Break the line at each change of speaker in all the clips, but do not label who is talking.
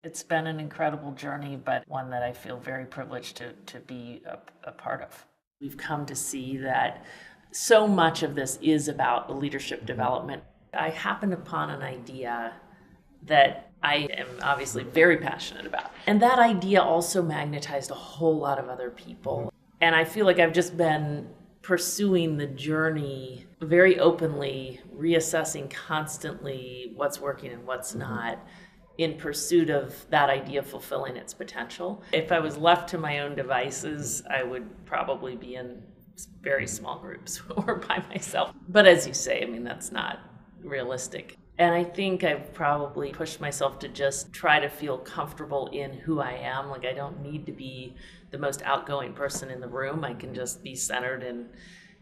It's been an incredible journey, but one that I feel very privileged to be a part of. We've come to see that so much of this is about leadership development. I happened upon an idea that I am obviously very passionate about. And that idea also magnetized a whole lot of other people. And I feel like I've just been pursuing the journey very openly, reassessing constantly what's working and what's not, in pursuit of that idea fulfilling its potential. If I was left to my own devices, I would probably be in very small groups or by myself. But as you say, I mean, that's not realistic. And I think I've probably pushed myself to just try to feel comfortable in who I am. Like, I don't need to be the most outgoing person in the room. I can just be centered in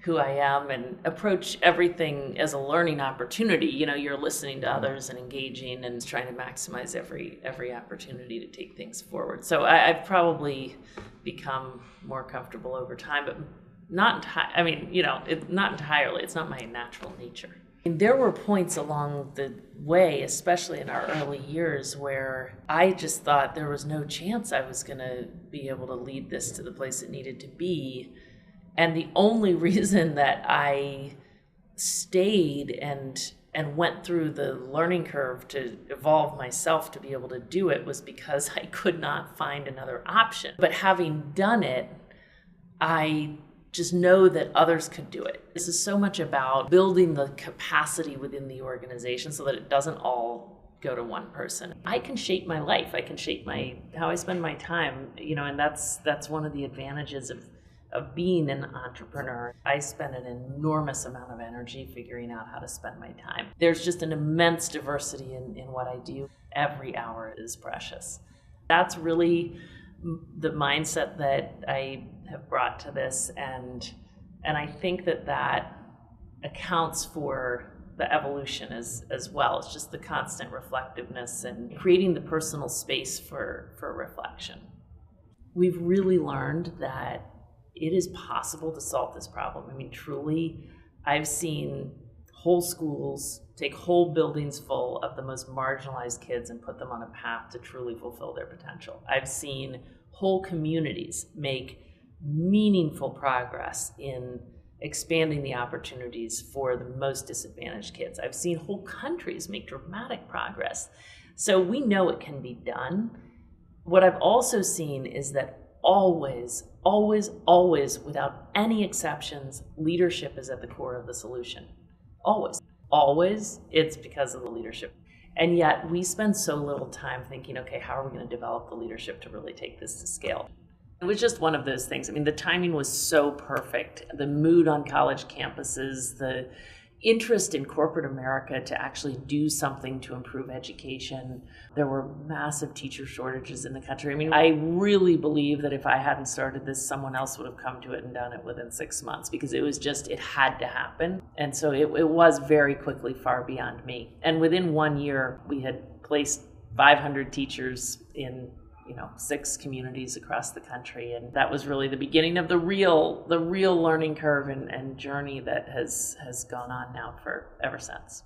who I am and approach everything as a learning opportunity. You know, you're listening to others and engaging and trying to maximize every opportunity to take things forward. So I've probably become more comfortable over time, but not not entirely. It's not my natural nature. There were points along the way, especially in our early years, where I just thought there was no chance I was going to be able to lead this to the place it needed to be. And the only reason that I stayed and went through the learning curve to evolve myself to be able to do it was because I could not find another option. But having done it, I just know that others could do it. This is so much about building the capacity within the organization so that it doesn't all go to one person. I can shape my life. I can shape how I spend my time, and that's one of the advantages of being an entrepreneur. I spend an enormous amount of energy figuring out how to spend my time. There's just an immense diversity in what I do. Every hour is precious. That's really the mindset that I have brought to this, and I think that accounts for the evolution as well. It's just the constant reflectiveness and creating the personal space for reflection. We've really learned that it is possible to solve this problem. I mean, truly, I've seen whole schools take whole buildings full of the most marginalized kids and put them on a path to truly fulfill their potential. I've seen whole communities make meaningful progress in expanding the opportunities for the most disadvantaged kids. I've seen whole countries make dramatic progress. So we know it can be done. What I've also seen is that always, always, always, without any exceptions, leadership is at the core of the solution. Always. Always, it's because of the leadership. And yet we spend so little time thinking, okay, how are we going to develop the leadership to really take this to scale? It was just one of those things. I mean, the timing was so perfect. The mood on college campuses, the interest in corporate America to actually do something to improve education. There were massive teacher shortages in the country. I mean, I really believe that if I hadn't started this, someone else would have come to it and done it within 6 months, because it had to happen. And so it was very quickly far beyond me. And within 1 year, we had placed 500 teachers in 6 communities across the country. And that was really the beginning of the real learning curve and journey that has gone on now for ever since.